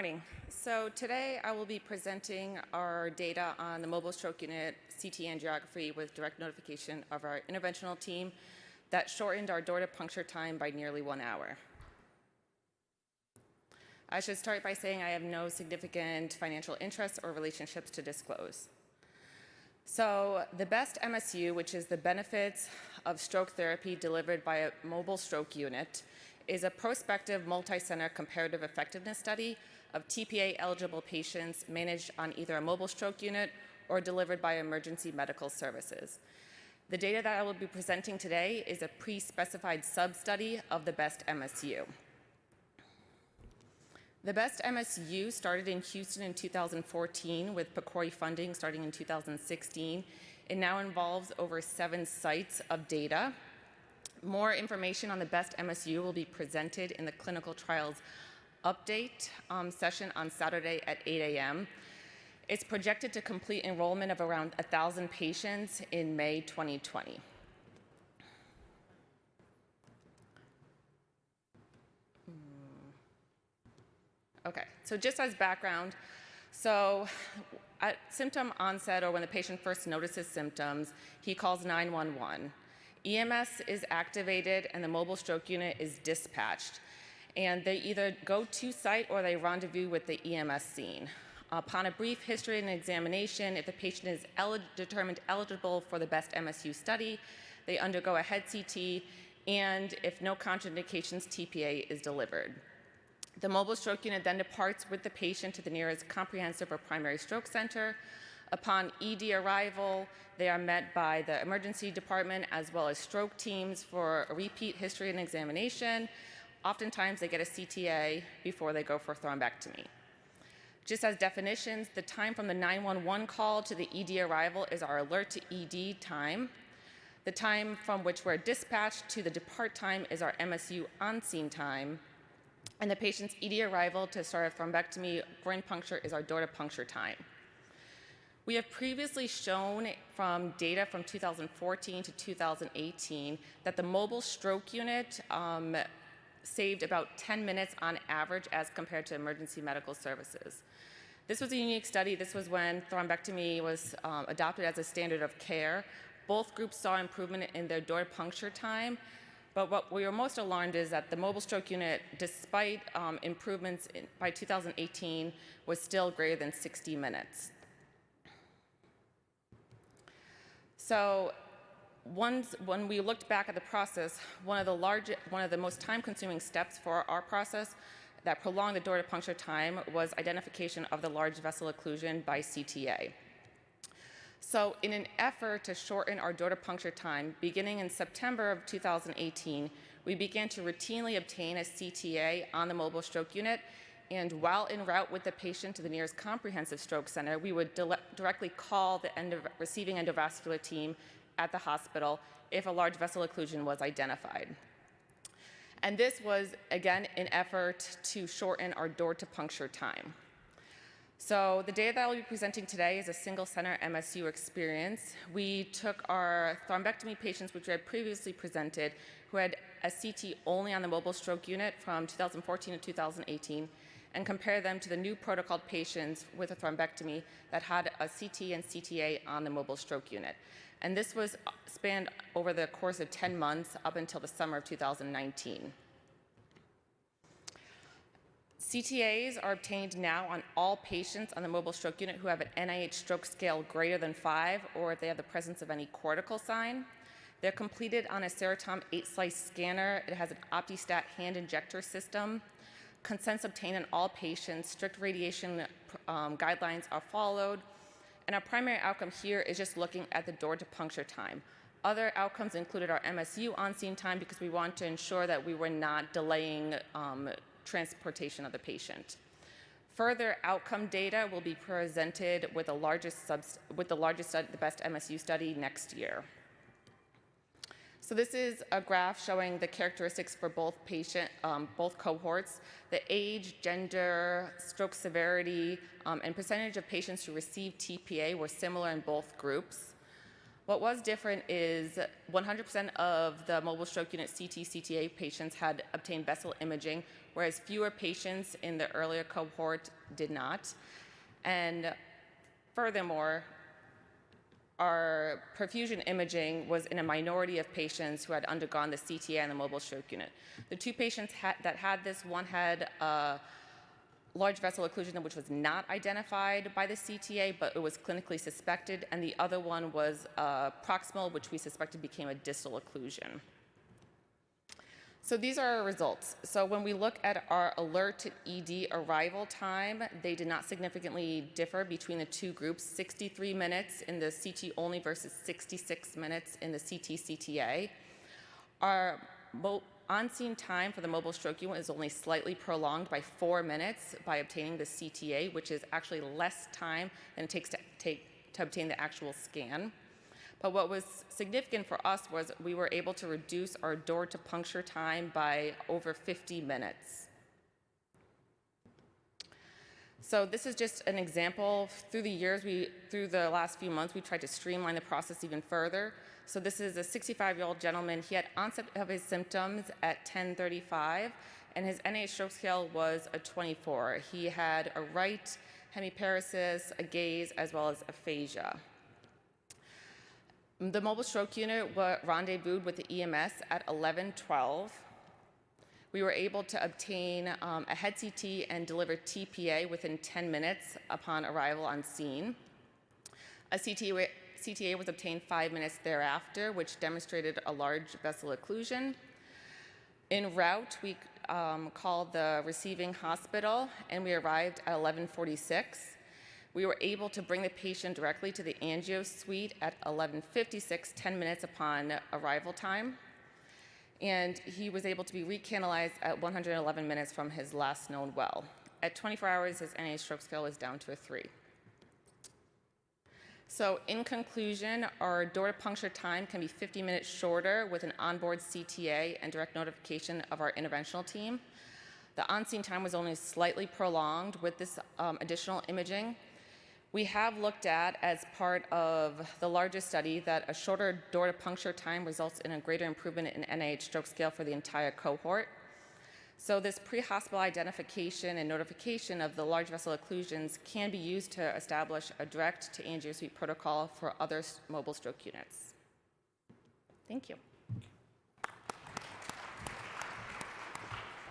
morning. So today I will be presenting our data on the mobile stroke unit CT angiography with direct notification of our interventional team that shortened our door to puncture time by nearly 1 hour. I should start by saying I have no significant financial interests or relationships to disclose. So the BestMS, which is the benefits of stroke therapy delivered by a mobile stroke unit, is a prospective multi-center comparative effectiveness study of TPA-eligible patients managed on either a mobile stroke unit or delivered by emergency medical services. The data that I will be presenting today is a pre-specified sub-study of the BestMS. The BestMS started in Houston in 2014 with PCORI funding starting in 2016. It now involves over 7 sites of data. More information on the BestMS will be presented in the clinical trials update session on Saturday at 8 a.m. It's projected to complete enrollment of around 1,000 patients in May 2020. Okay, so just as background, so at symptom onset or when the patient first notices symptoms, he calls 911. EMS is activated and the mobile stroke unit is dispatched. And they either go to site or they rendezvous with the EMS scene. Upon a brief history and examination, if the patient is determined eligible for the BestMS study, they undergo a head CT, and if no contraindications, TPA is delivered. The mobile stroke unit then departs with the patient to the nearest comprehensive or primary stroke center. Upon ED arrival, they are met by the emergency department as well as stroke teams for a repeat history and examination. Oftentimes, they get a CTA before they go for thrombectomy. Just as definitions, the time from the 911 call to the ED arrival is our alert to ED time. The time from which we're dispatched to the depart time is our MSU on-scene time. And the patient's ED arrival to start a thrombectomy groin puncture is our door to puncture time. We have previously shown from data from 2014 to 2018 that the mobile stroke unit saved about 10 minutes on average as compared to emergency medical services. This was a unique study. This was when thrombectomy was adopted as a standard of care. Both groups saw improvement in their door puncture time, but what we were most alarmed is that the mobile stroke unit, despite improvements by 2018, was still greater than 60 minutes. So when we looked back at the process, one of the most time-consuming steps for our process that prolonged the door to puncture time was identification of the large vessel occlusion by CTA. So in an effort to shorten our door to puncture time, beginning in September of 2018, we began to routinely obtain a CTA on the mobile stroke unit, and while en route with the patient to the nearest comprehensive stroke center, we would directly call the receiving endovascular team at the hospital if a large vessel occlusion was identified. And this was, again, an effort to shorten our door to puncture time. So the data that I'll be presenting today is a single center MSU experience. We took our thrombectomy patients, which we had previously presented, who had a CT only on the mobile stroke unit from 2014 to 2018, and compared them to the new protocol patients with a thrombectomy that had a CT and CTA on the mobile stroke unit. And this was spanned over the course of 10 months up until the summer of 2019. CTAs are obtained now on all patients on the mobile stroke unit who have an NIH stroke scale greater than 5, or if they have the presence of any cortical sign. They're completed on a Ceratom 8-slice scanner. It has an OptiStat hand injector system. Consents obtained in all patients. Strict radiation guidelines are followed. And our primary outcome here is just looking at the door to puncture time. Other outcomes included our MSU on-scene time because we want to ensure that we were not delaying transportation of the patient. Further outcome data will be presented with the largest study, the BestMS study next year. So this is a graph showing the characteristics for both cohorts. The age, gender, stroke severity, and percentage of patients who received TPA were similar in both groups. What was different is 100% of the mobile stroke unit CT-CTA patients had obtained vessel imaging, whereas fewer patients in the earlier cohort did not. And furthermore, our perfusion imaging was in a minority of patients who had undergone the CTA and the mobile stroke unit. The two patients that had this, one had large vessel occlusion which was not identified by the CTA, but it was clinically suspected, and the other one was proximal, which we suspected became a distal occlusion. So these are our results. So when we look at our alert to ED arrival time, they did not significantly differ between the two groups, 63 minutes in the CT only versus 66 minutes in the CT-CTA. Our on-scene time for the mobile stroke unit is only slightly prolonged by 4 minutes by obtaining the CTA, which is actually less time than it takes to obtain the actual scan. But what was significant for us was we were able to reduce our door to puncture time by over 50 minutes. So this is just an example. Through the last few months, we tried to streamline the process even further. So this is a 65-year-old gentleman. He had onset of his symptoms at 10:35, and his NIH stroke scale was a 24. He had a right hemiparesis, a gaze, as well as aphasia. The mobile stroke unit rendezvoused with the EMS at 11:12. We were able to obtain a head CT and deliver TPA within 10 minutes upon arrival on scene. A CTA was obtained 5 minutes thereafter, which demonstrated a large vessel occlusion. En route, we called the receiving hospital, and we arrived at 11:46. We were able to bring the patient directly to the angio suite at 11:56, 10 minutes upon arrival time. And he was able to be recanalized at 111 minutes from his last known well. At 24 hours, his NIH stroke scale was down to a 3. So in conclusion, our door to puncture time can be 50 minutes shorter with an onboard CTA and direct notification of our interventional team. The on-scene time was only slightly prolonged with this additional imaging. We have looked at, as part of the largest study, that a shorter door to puncture time results in a greater improvement in NIH stroke scale for the entire cohort. So this pre-hospital identification and notification of the large vessel occlusions can be used to establish a direct to angio suite protocol for other mobile stroke units. Thank you.